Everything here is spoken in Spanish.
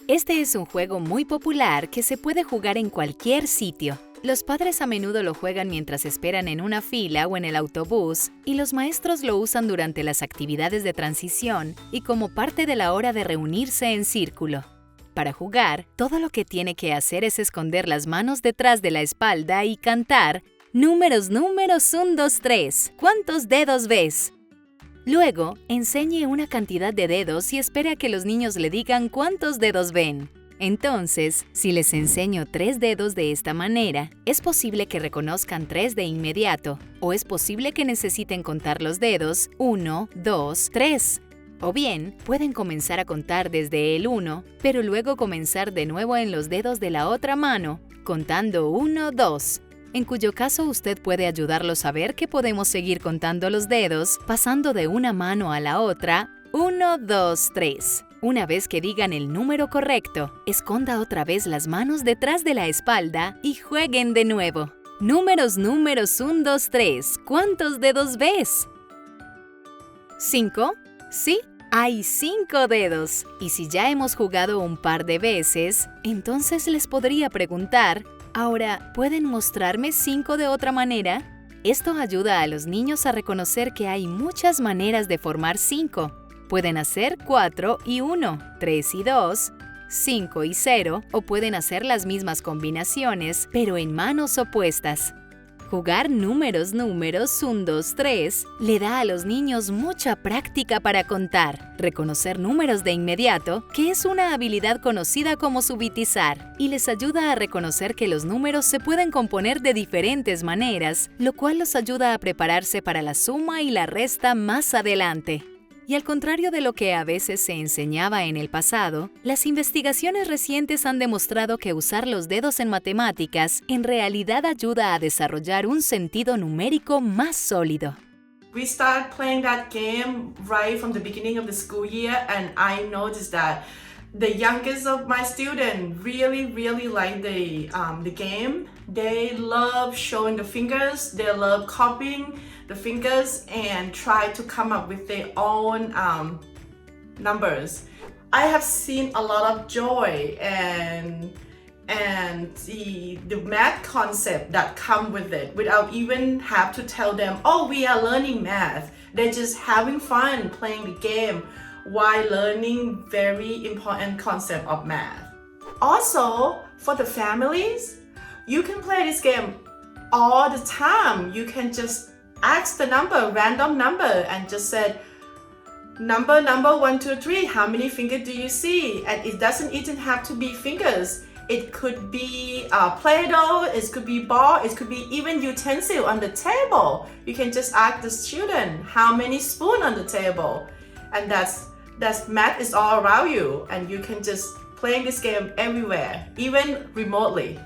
Este es un juego muy popular que se puede jugar en cualquier sitio. Los padres a menudo lo juegan mientras esperan en una fila o en el autobús, y los maestros lo usan durante las actividades de transición y como parte de la hora de reunirse en círculo. Para jugar, todo lo que tiene que hacer es esconder las manos detrás de la espalda y cantar Números, números, 1, 2, 3. ¿Cuántos dedos ves? Luego, enseñe una cantidad de dedos y espere a que los niños le digan cuántos dedos ven. Entonces, si les enseño 3 dedos de esta manera, es posible que reconozcan 3 de inmediato, o es posible que necesiten contar los dedos 1, 2, 3. O bien, pueden comenzar a contar desde el 1, pero luego comenzar de nuevo en los dedos de la otra mano, contando 1, 2. En cuyo caso usted puede ayudarlos a ver que podemos seguir contando los dedos, pasando de una mano a la otra, 1, 2, 3. Una vez que digan el número correcto, esconda otra vez las manos detrás de la espalda y jueguen de nuevo. Números, números, 1, 2, 3. ¿Cuántos dedos ves? ¿5? Sí, hay 5 dedos. Y si ya hemos jugado un par de veces, entonces les podría preguntar, ahora, ¿pueden mostrarme 5 de otra manera? Esto ayuda a los niños a reconocer que hay muchas maneras de formar 5. Pueden hacer 4 y 1, 3 y 2, 5 y 0, o pueden hacer las mismas combinaciones, pero en manos opuestas. Jugar números, números, 1, 2, 3 le da a los niños mucha práctica para contar, reconocer números de inmediato, que es una habilidad conocida como subitizar, y les ayuda a reconocer que los números se pueden componer de diferentes maneras, lo cual los ayuda a prepararse para la suma y la resta más adelante. Y al contrario de lo que a veces se enseñaba en el pasado, las investigaciones recientes han demostrado que usar los dedos en matemáticas en realidad ayuda a desarrollar un sentido numérico más sólido. We started playing that game right from the beginning of the school year, and I noticed that the youngest of my students really like the game. They love showing the fingers, they love copying the fingers and try to come up with their own numbers. I have seen a lot of joy and the math concept that come with it without even have to tell them, oh, we are learning math. They're just having fun playing the game while learning very important concept of math. Also, for the families, you can play this game all the time. You can just ask the number, random number, and just said, number 1, 2, 3, how many fingers do you see? And it doesn't even have to be fingers. It could be Play-Doh, it could be ball, it could be even utensil on the table. You can just ask the student, how many spoons on the table? And that's math is all around you, and you can just play this game everywhere, even remotely.